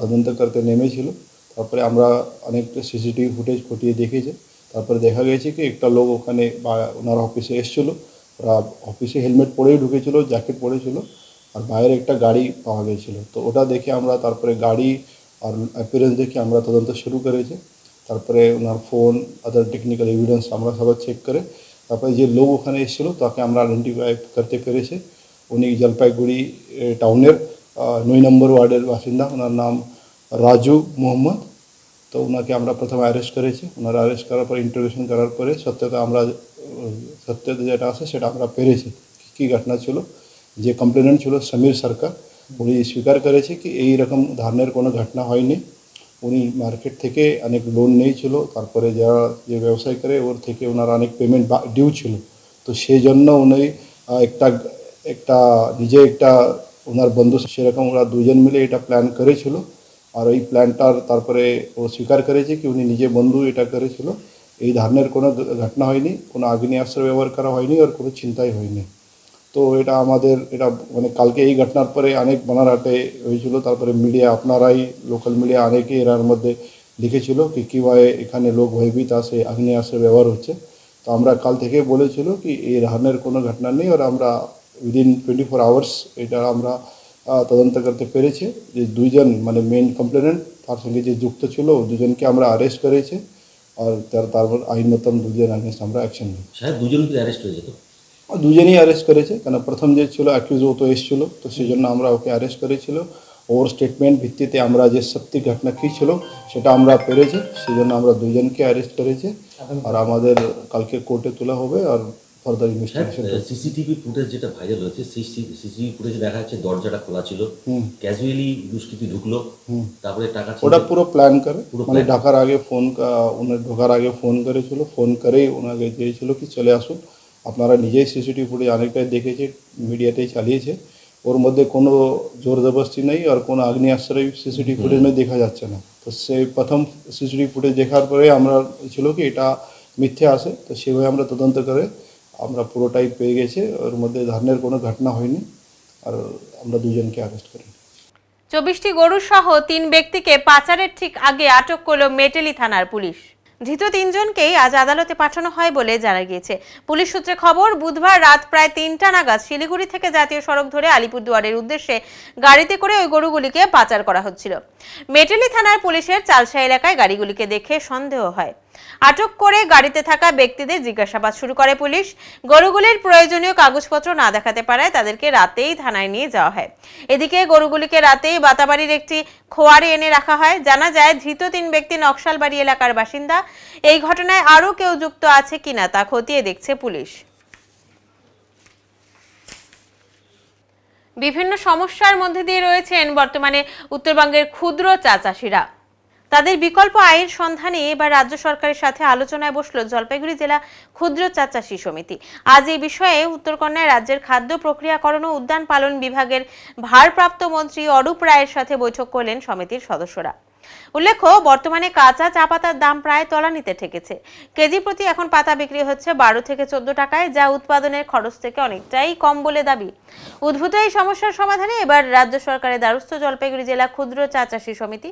তদন্ত করতে নেমেছিল। তারপরে আমরা অনেকটা সিসিটিভি ফুটেজ খতিয়ে দেখেছি। তারপরে দেখা গেছে কি একটা লোক ওখানে ওনার অফিসে এসেছিলো, ওরা অফিসে হেলমেট পরেই ঢুকেছিল, জ্যাকেট পরেছিল, আর বাইরে একটা গাড়ি পাওয়া গিয়েছিলো। তো ওটা দেখে আমরা তারপরে গাড়ি আর অ্যাপিয়ারেন্স দেখে আমরা তদন্ত শুরু করেছি। তারপরে ওনার ফোন, আদার টেকনিক্যাল এভিডেন্স আমরা সবাই চেক করে তারপরে যে লোক ওখানে এসেছিলো তাকে আমরা আইডেন্টিফাই করতে পেরেছি। উনি জলপাইগুড়ি টাউনের 9 নম্বর ওয়ার্ডের বাসিন্দা, ওনার নাম রাজু মোহাম্মদ। তো ওনাকে আমরা প্রথমে অ্যারেস্ট করেছি। ওনারা অ্যারেস্ট করার পর ইন্টারোগেশন করার পরে সত্যতা যেটা আছে সেটা আমরা পেরেছি। কী ঘটনা ছিল, যে কমপ্লেনেন্ট ছিল সমীর সরকার, উনি স্বীকার করেছে কি এইরকম ধরনের কোনো ঘটনা হয়নি। উনি মার্কেট থেকে অনেক লোন নিয়েছিল, তারপরে যারা যে ব্যবসায় করে ওর থেকে ওনার অনেক পেমেন্ট ডিউ ছিল। তো সেই জন্য উনি নিজে একটা ওনার বন্ধু সেরকম ওরা দুজন মিলে এটা প্ল্যান করেছিল। আর ওই প্ল্যানটার তারপরে ও স্বীকার করেছে কি উনি নিজে বন্ধু এটা করেছিল। এই ধরনের কোনো ঘটনা হয়নি, কোনো আগ্নেয়াস্ত্র ব্যবহার করা হয়নি, আর কোনো চিন্তাই হয়নি। তো এটা আমাদের কালকে এই ঘটনার পরে অনেক বানারহাটে হয়েছিল। তারপরে মিডিয়া, আপনারাই লোকাল মিডিয়া অনেকেই এর মধ্যে লিখেছিল কি কীভাবে এখানে লোক ভয়ভীত আছে, আগ্নেয়াস্ত্র ব্যবহার হচ্ছে। তো আমরা কাল থেকে বলেছিল কি এই ধরনের কোনো ঘটনা নেই, আর আমরা উইদিন 24 আওয়ার্স এটা আমরা তদন্ত করতে পেরেছি। যে দুইজন মেইন কমপ্লেনেন্ট তার সঙ্গে যে যুক্ত ছিল দুজনকে আমরা অ্যারেস্ট করেছি, আর তারপর আইন মতন দুজন আগেন্স্ট আমরা অ্যাকশন নিই। দুজনকে অ্যারেস্ট হয়েছে? তো দুজনেই অ্যারেস্ট করেছে, কেন প্রথম যে ছিল অ্যাকিউজ ও তো এসেছিল, তো সেই জন্য আমরা ওকে অ্যারেস্ট করেছিল। ওর স্টেটমেন্ট ভিত্তিতে আমরা যে সত্যি ঘটনা কী ছিল সেটা আমরা পেরেছি, সেই জন্য আমরা দুজনকে অ্যারেস্ট করেছি। আর আমাদের কালকে কোর্টে তোলা হবে আর ফার্দার ইনভেস্টিগেশন। সিসিটিভি ফুটেজ যেটা ভাইরাল হয়েছে, সিসিটিভি ফুটেজে দেখা যাচ্ছে দরজাটা খোলা ছিল, ক্যাজুয়ালি দুষ্কৃতী ঢুকলো, তারপরে টাকা ওটা পুরো প্ল্যান করে ঢোকার আগে ঢোকার আগে ফোন করেছিল, ফোন করেই ওনাকে দিয়েছিল কি চলে আসুন। আপনারা নিজেই সিসিটিভি ফুটেজ অনেকটাই দেখেছে, মিডিয়াতেই চালিয়েছে। ওর মধ্যে কোনো জোর জবরদস্তি নেই আর কোনো আগ্নেয়াস্ত্রই সিসিটিভি ফুটেজ দেখা যাচ্ছে না। তো সেই প্রথম সিসিটিভি ফুটেজ দেখার পরে আমরা ছিল কি এটা মিথ্যে আসে, তো সেভাবে আমরা তদন্ত করে আমরা পুরোটাই পেয়ে গেছি। ওর মধ্যে ধরনের কোনো ঘটনা হয়নি, আর আমরা দুজনকে অ্যারেস্ট করি। 24টি গরু সহ 3 ব্যক্তিকে পাচারের ঠিক আগে আটক করল মেটেলি থানার পুলিশ। ধৃত 3 জনকেই আজ আদালতে পাঠানো হয় বলে জানা গিয়েছে। পুলিশ সূত্রে খবর, বুধবার রাত প্রায় 3টা নাগাদ শিলিগুড়ি থেকে জাতীয় সড়ক ধরে আলিপুরদুয়ারের উদ্দেশ্যে গাড়িতে করে ওই গরুগুলিকে পাচার করা হচ্ছিল। মেটেলি থানার পুলিশের চালসা এলাকায় গাড়িগুলিকে দেখে সন্দেহ হয়। আটক করে গাড়িতে থাকা ব্যক্তিদের জিজ্ঞাসাবাদ শুরু করে পুলিশ। গরুগুলির প্রয়োজনীয় কাগজপত্র না দেখাতে পারায় তাদেরকে রাতেই থানায় নিয়ে যাওয়া হয়। এদিকে গরুগুলিকে রাতেই বাতাবাড়ির একটি খোয়ারে এনে রাখা হয়। জানা যায়, ধৃত 3 ব্যক্তি নকশালবাড়ি এলাকার বাসিন্দা। এই ঘটনায় আরও কেউ যুক্ত আছে কিনা তা খতিয়ে দেখছে পুলিশ। বিভিন্ন সমস্যার মধ্যে দিয়ে রয়েছেন বর্তমানে উত্তরবঙ্গের ক্ষুদ্র চা চাষিরা। তাদের বিকল্প আয়ের সন্ধানে এবার রাজ্য সরকারের সাথে আলোচনায় বসল জলপাইগুড়ি জেলা ক্ষুদ্র চা চাষী সমিতি। আজ এই বিষয়ে উত্তরকন্যায় রাজ্যের খাদ্য প্রক্রিয়াকরণ ও উদ্যান পালন বিভাগের ভারপ্রাপ্ত মন্ত্রী অরূপ রায়ের সাথে বৈঠক করলেন সমিতির সদস্যরা। উল্লেখ্য, বর্তমানে কাঁচা চা পাতার দাম প্রায় তলানিতে ঠেকেছে। কেজি প্রতি এখন পাতা বিক্রি হচ্ছে 12 থেকে 14 টাকায়, যা উৎপাদনের খরচ থেকে অনেকটাই কম বলে দাবি। উদ্ভূত এই সমস্যার সমাধানে এবার রাজ্য সরকারের দ্বারস্থ জলপাইগুড়ি জেলা ক্ষুদ্র চা চাষী সমিতি।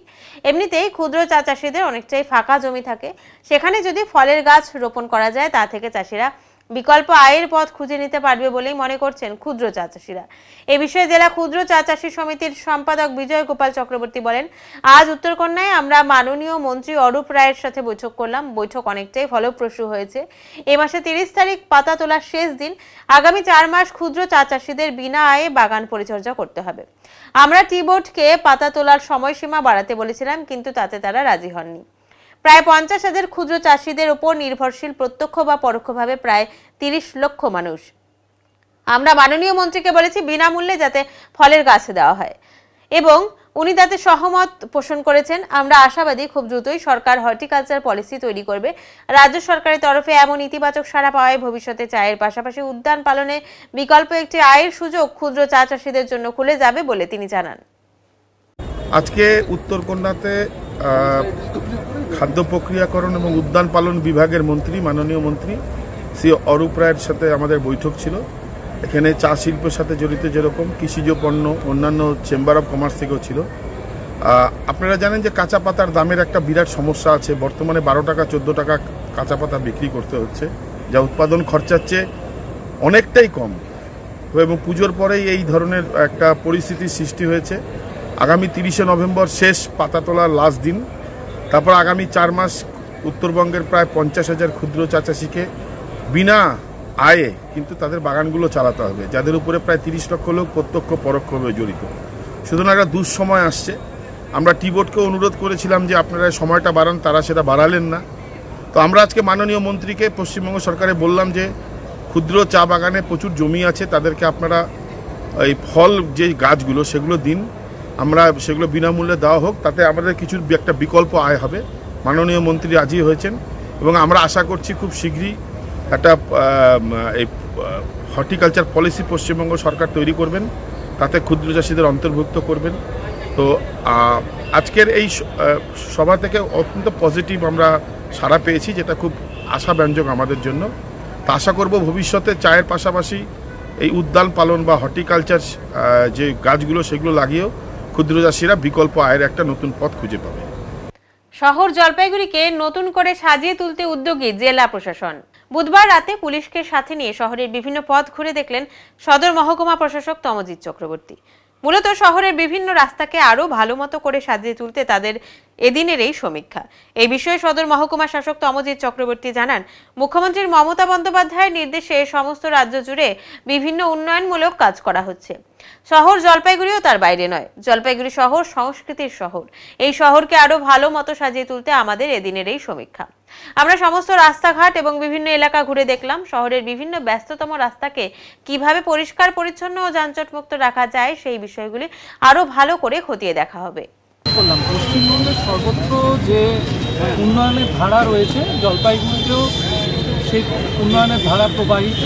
এমনিতেই ক্ষুদ্র চা চাষীদের অনেকটাই ফাঁকা জমি থাকে, সেখানে যদি ফলের গাছ রোপণ করা যায় তা থেকে চাষিরা বিকল্প আয়ের পথ খুঁজে নিতে পারবে বলেই মনে করছেন ক্ষুদ্র চা চাষীরা। এ বিষয়ে জেলা ক্ষুদ্র চা চাষী সমিতির সম্পাদক বিজয় গোপাল চক্রবর্তী বলেন, আজ উত্তরকন্যায় আমরা মাননীয় মন্ত্রী অরূপ রায়ের সাথে বৈঠক করলাম। বৈঠক অনেকটাই ফলপ্রসূ হয়েছে। এই মাসে 30 তারিখ পাতা তোলার শেষ দিন। আগামী 4 মাস ক্ষুদ্র চা চাষীদের বিনা আয়ে বাগান পরিচর্যা করতে হবে। আমরা টি বোর্ডকে পাতা তোলার সময়সীমা বাড়াতে বলেছিলাম, কিন্তু তাতে তারা রাজি হননি। প্রায় 50,000 ক্ষুদ্র চাষীদের উপর নির্ভরশীল প্রত্যক্ষ বা পরোক্ষভাবে প্রায় 30 লক্ষ মানুষ। আমরা মাননীয় মন্ত্রীকে বলেছি বিনামূল্যে যাতে ফলের গাছ দেওয়া হয় এবং উনি তাতে সহমত পোষণ করেছেন। আমরা আশাবাদী খুব দ্রুতই সরকার হর্টিকালচার পলিসি তৈরি করবে। রাজ্য সরকারের তরফে এমন ইতিবাচক সাড়া পাওয়ায় ভবিষ্যতে চায়ের পাশাপাশি উদ্যান পালনে বিকল্প একটি আয়ের সুযোগ ক্ষুদ্র চা চাষীদের জন্য খুলে যাবে বলে তিনি জানান। আজকে উত্তরকন্যাতে খাদ্য প্রক্রিয়াকরণ এবং উদ্যান পালন বিভাগের মন্ত্রী মাননীয় মন্ত্রী শ্রী অরূপ রায়ের সাথে আমাদের বৈঠক ছিল। এখানে চা শিল্পের সাথে জড়িত যেরকম কৃষিজ পণ্য অন্যান্য চেম্বার অফ কমার্স থেকেও ছিল। আপনারা জানেন যে কাঁচা পাতার দামের একটা বিরাট সমস্যা আছে। বর্তমানে 12 টাকা 14 টাকা কাঁচা পাতা বিক্রি করতে হচ্ছে, যা উৎপাদন খরচার চেয়ে অনেকটাই কম এবং পুজোর পরেই এই ধরনের একটা পরিস্থিতির সৃষ্টি হয়েছে। আগামী 30শে নভেম্বর শেষ পাতা তোলার লাস্ট দিন। তারপর আগামী 4 মাস উত্তরবঙ্গের প্রায় 50,000 ক্ষুদ্র চা চাষীকে বিনা আয়ে কিন্তু তাদের বাগানগুলো চালাতে হবে, যাদের উপরে প্রায় 30 লক্ষ লোক প্রত্যক্ষ পরোক্ষভাবে জড়িত। সুতরাং একটা দুঃসময় আসছে। আমরা টি বোর্ডকে অনুরোধ করেছিলাম যে আপনারা সময়টা বাড়ান, তারা সেটা বাড়ালেন না। তো আমরা আজকে মাননীয় মন্ত্রীকে পশ্চিমবঙ্গ সরকারে বললাম যে ক্ষুদ্র চা বাগানে প্রচুর জমি আছে, তাদেরকে আপনারা এই ফল যে গাছগুলো সেগুলো দিন, আমরা সেগুলো বিনামূল্যে দেওয়া হোক, তাতে আমাদের কিছু একটা বিকল্প আয় হবে। মাননীয় মন্ত্রী রাজি হয়েছেন এবং আমরা আশা করছি খুব শীঘ্রই একটা এই হর্টিকালচার পলিসি পশ্চিমবঙ্গ সরকার তৈরি করবেন, তাতে ক্ষুদ্র চাষীদের অন্তর্ভুক্ত করবেন। তো আজকের এই সভা থেকে অত্যন্ত পজিটিভ আমরা সাড়া পেয়েছি, যেটা খুব আশাব্যঞ্জক আমাদের জন্য। তা আশা করব ভবিষ্যতে চায়ের পাশাপাশি এই উদ্যান পালন বা হর্টিকালচার যে গাছগুলো সেগুলো লাগিয়েও ক্ষুদ্র চাষীরা বিকল্প আয়ের একটা নতুন পথ খুঁজে পাবে। শহর জলপাইগুড়িকে নতুন করে সাজিয়ে তুলতে উদ্যোগী জেলা প্রশাসন। বুধবার রাতে পুলিশকে সাথে নিয়ে শহরের বিভিন্ন পথ ঘুরে দেখলেন সদর মহকুমা প্রশাসক তমজিৎ চক্রবর্তী। মূলত শহরের বিভিন্ন রাস্তাকে আরো ভালো মতো করে সাজিয়ে তুলতে তাদের এদিনের এই সমীক্ষা। এই বিষয়ে সদর মহকুমা শাসক তমজিৎ চক্রবর্তী জানান, মুখ্যমন্ত্রী মমতা বন্দ্যোপাধ্যায়ের নির্দেশে সমস্ত রাজ্য জুড়ে বিভিন্ন উন্নয়নমূলক কাজ করা হচ্ছে। শহর জলপাইগুড়িও তার বাইরে নয়। জলপাইগুড়ি শহর সংস্কৃতির শহর। এই শহরকে আরো ভালো মতো সাজিয়ে তুলতে আমাদের এদিনের এই সমীক্ষা। আমরা সমস্ত রাস্তাঘাট এবং বিভিন্ন এলাকা ঘুরে দেখলাম শহরের বিভিন্ন ব্যস্ততম রাস্তাকে কিভাবে পরিষ্কার পরিচ্ছন্ন ও যানজটমুক্ত রাখা যায় সেই বিষয়গুলি আরো ভালো করে খতিয়ে দেখা হবে। পশ্চিমবঙ্গের সর্বত্র যে উন্নয়নের ধারা রয়েছে, জলপাইগুড়িতেও সেই উন্নয়নের ধারা প্রবাহিত।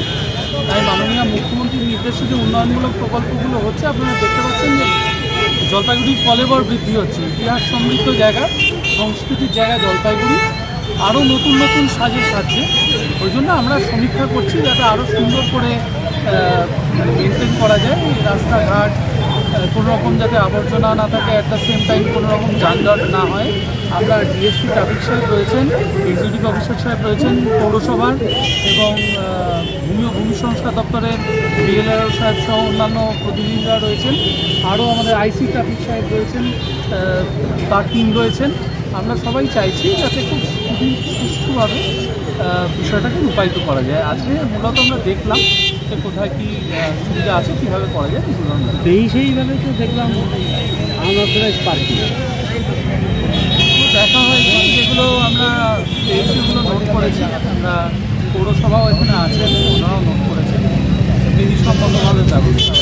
তাই মাননীয় মুখ্যমন্ত্রীর নির্দেশে যে উন্নয়নমূলক প্রকল্পগুলো হচ্ছে, আপনারা দেখতে পাচ্ছেন যে জলপাইগুড়ির কলেবর বৃদ্ধি হচ্ছে। ইতিহাস সমৃদ্ধ জায়গা, সংস্কৃতির জায়গা জলপাইগুড়ি আরও নতুন নতুন সাজে সাজছে। ওই জন্য আমরা সমীক্ষা করছি যাতে আরও সুন্দর করে মেনটেন করা যায়। এই রাস্তাঘাট কোনো রকম যাতে আবর্জনা না থাকে, অ্যাট দ্য সেম টাইম কোনো রকম যানজট না হয়। আমরা ডিএসপি ট্রাফিক সাহেব রয়েছেন, এক্সিকিউটিভ অফিসার সাহেব রয়েছেন পৌরসভার, এবং ভূমি সংস্কার দপ্তরের বিএলআরও সাহেব সহ অন্যান্য প্রতিনিধিরা রয়েছেন। আরও আমাদের আইসি ট্রাফিক সাহেব রয়েছেন, তার টিম রয়েছেন। আমরা সবাই চাইছি যাতে খুব সুষ্ঠুভাবে বিষয়টাকে রূপায়িত করা যায়। আজকে মূলত আমরা দেখলাম যে কোথায় কী সুবিধা আছে, কীভাবে করা যায় এগুলো আমরা সেইভাবে তো দেখলাম। আনঅথরাইজড পার্কিং দেখা হয়েছে, যেগুলো আমরা সেগুলো নোট করেছি। আমরা পৌরসভাও এখানে আছেন, ওনারাও নোট করেছেন বিধিসম্মতভাবে ব্যবস্থা।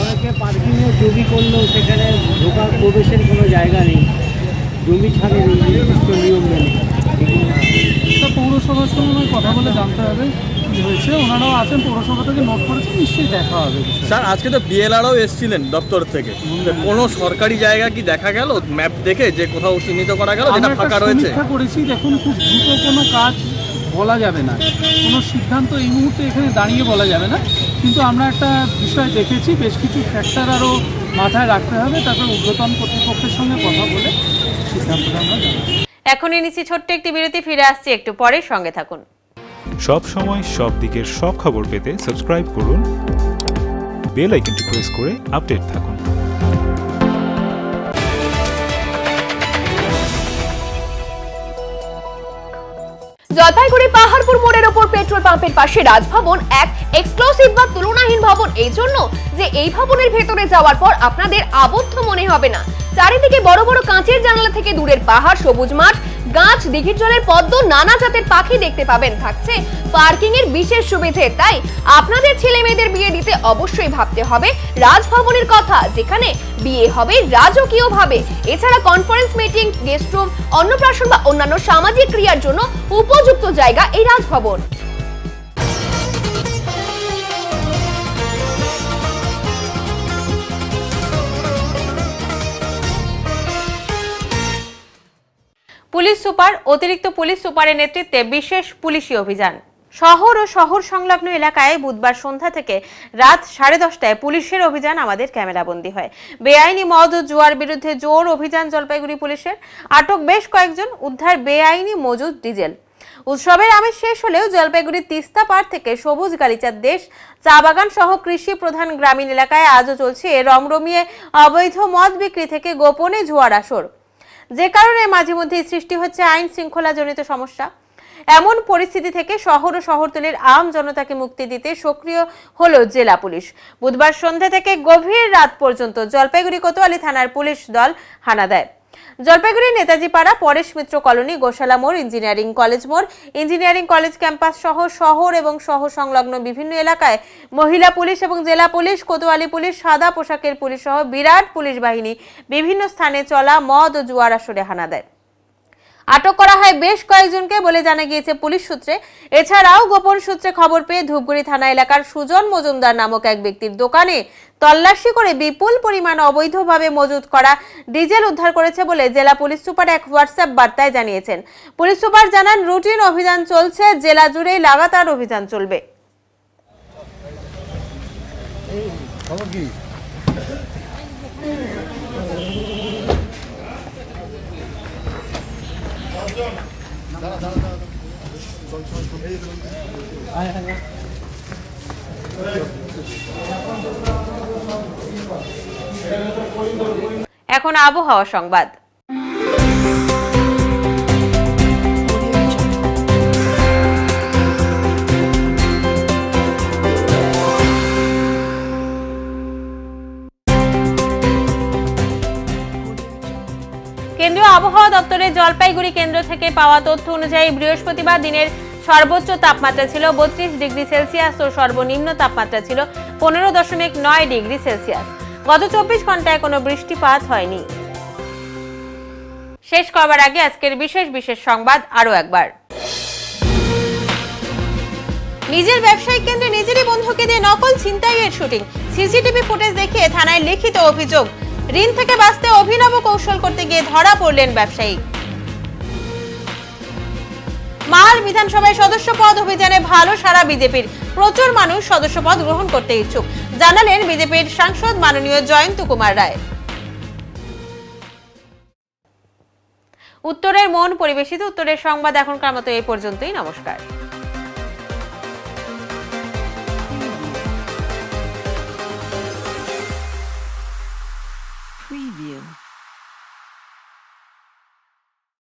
অনেকে পার্কিংয়ে জমি করলেও সেখানে ঢোকার প্রবেশের কোনো জায়গা নেই, জমি ছাড়ের নির্দিষ্ট নিয়ম মেনে। পৌরসভার সঙ্গে কথা বলে জানতে হবে কী হয়েছে। ওনারাও আছেন, পৌরসভা থেকে নোট করেছেন, নিশ্চয়ই দেখা হবে। স্যার আজকে তো বিএলআরও এসেছিলেন দপ্তর থেকে, কোনো সরকারি জায়গা কি দেখা গেল ম্যাপ দেখে যে কোথাও চিহ্নিত করা গেল যেটা ফাঁকা রয়েছে? পরীক্ষা করেছি, দেখুন খুব দ্রুত কোনো কাজ বলা যাবে না, কোনো সিদ্ধান্ত এই মুহূর্তে এখানে দাঁড়িয়ে বলা যাবে না, কিন্তু আমরা একটা বিষয় দেখেছি, বেশ কিছু ফ্যাক্টর আরও মাথায় রাখতে হবে। তারপর ঊর্ধ্বতন কর্তৃপক্ষের সঙ্গে কথা বলে সিদ্ধান্তটা আমরা জানাবো। এখনই নিচ্ছি ছোট্ট একটি বিরতি, ফিরে আসছি একটু পরে, সঙ্গে থাকুন। সব সময় সব দিকের সব খবর পেতে সাবস্ক্রাইব করুন, বেল আইকনটি প্রেস করে আপডেট থাকুন। জলপাইগুড়ি পাহাড়পুর মোড়ের ওপর পেট্রোল পাম্পের পাশে রাজভবন এক এক্সক্লুসিভ বা তুলনাহীন ভবন, এই জন্য যে এই ভবনের ভেতরে যাওয়ার পর আপনাদের আবদ্ধ মনে হবে না। চারিদিকে বড় বড় কাঁচের জানালা থেকে দূরের পাহাড়, সবুজ মাঠ, গাছ, দিঘির জলের পদ্ম, নানা জাতের পাখি দেখতে পাবেন। থাকছে পার্কিং এর বিশেষ সুবিধে। তাই আপনাদের ছেলে মেয়েদের বিয়ে দিতে অবশ্যই ভাবতে হবে রাজভবনের কথা, যেখানে বিয়ে হবে রাজকীয় ভাবে। এছাড়া কনফারেন্স, মিটিং, গেস্ট রুম, অন্নপ্রাশন বা অন্যান্য সামাজিক ক্রিয়ার জন্য উপযুক্ত জায়গা এই রাজভবন। পুলিশ সুপার, অতিরিক্ত পুলিশ সুপারের নেতৃত্বে বিশেষ পুলিশি অভিযান। শহর ও শহর সংলগ্ন এলাকায় বুধবার সন্ধ্যা থেকে রাত 10:30টায় পুলিশের অভিযান আমাদের ক্যামেরাবন্দি হয়। বেআইনি মদ ও জুয়ার বিরুদ্ধে জোর অভিযান জলপাইগুড়ি পুলিশের। আটক বেশ কয়েকজন, উদ্ধার বেআইনি মজুদ ডিজেল। উৎসবের আমেজ শেষ হলেও জলপাইগুড়ির তিস্তা পাড় থেকে সবুজ গালিচার দেশ, চা বাগান সহ কৃষি প্রধান গ্রামীণ এলাকায় আজও চলছে রমরমিয়ে অবৈধ মদ বিক্রি থেকে গোপনে জুয়ার আসর, যে কারণে মাঝে মধ্যে সৃষ্টি হচ্ছে আইন শৃঙ্খলা জনিত সমস্যা। এমন পরিস্থিতি থেকে শহর ও শহরতলির আম জনতাকে মুক্তি দিতে সক্রিয় হলো জেলা পুলিশ। বুধবার সন্ধ্যা থেকে গভীর রাত পর্যন্ত জলপাইগুড়ি কোতোয়ালি থানার পুলিশ দল হানা দেয়। জলপাইগুড়ি নেতাজি পাড়া, পরেশ মিত্র কলোনি, গোশালা মোড়, ইঞ্জিনিয়ারিং কলেজ মোড়, ইঞ্জিনিয়ারিং কলেজ ক্যাম্পাস সহ শহর এবং শহর সংলগ্ন বিভিন্ন এলাকায় মহিলা পুলিশ এবং জেলা পুলিশ, কোতোয়ালি পুলিশ, সাদা পোশাকের পুলিশ সহ বিরাট পুলিশ বাহিনী বিভিন্ন স্থানে চলা মদ ও জুয়ার আসরে হানা দেয়। আটক করা হয় বেশ কয়েকজনকে বলে জানা গিয়েছে পুলিশ সূত্রে। এছাড়াও গোপন সূত্রে খবর পেয়ে ধূপগুড়ি থানা এলাকার সুজন মজুমদার নামক এক ব্যক্তির দোকানে তল্লাশি করে বিপুল পরিমাণ অবৈধভাবে মজুত করা ডিজেল উদ্ধার করেছে বলে জেলা পুলিশ সুপার এক হোয়াটসঅ্যাপ বার্তায় জানিয়েছেন। পুলিশ সুপার জানান, রুটিন অভিযান চলছে, জেলা জুড়ে লাগাতার অভিযান চলবে। এখন আবহাওয়া সংবাদ। কেন্দ্রীয় আবহাওয়া দপ্তরের জলপাইগুড়ি কেন্দ্র থেকে পাওয়া তথ্য অনুযায়ী বৃহস্পতিবার দিনের সর্বোচ্চ তাপমাত্রা ছিল 32 ডিগ্রি সেলসিয়াস ও সর্বনিম্ন তাপমাত্রা ছিল 15.9 ডিগ্রি সেলসিয়াস। গত 24 ঘন্টায় কোনো বৃষ্টিপাত হয়নি। শেষ করবার আগে আজকের বিশেষ সংবাদ আরো একবার। নিজের ব্যবসায়িক কেন্দ্রে নিজেরই বন্ধুকে দিয়ে নকল ছিনতাইয়ের শুটিং, সিসিটিভি ফুটেজ দেখিয়ে থানায় লিখিত অভিযোগ। ঋণ থেকে বাঁচতে অভিনব কৌশল করতে গিয়ে ধরা পড়লেন ব্যবসায়ী। মাল এবার বিধানসভায় সদস্য পদ অভিযানে ভালো সাড়া বিজেপির, প্রচুর মানুষ সদস্য পদ গ্রহণ করতে ইচ্ছুক, জানালেন বিজেপির সাংসদ মাননীয় জয়ন্ত কুমার রায়। উত্তরের মন পরিবেশিত উত্তরের সংবাদ এখনকার মতো এই পর্যন্তই। নমস্কার।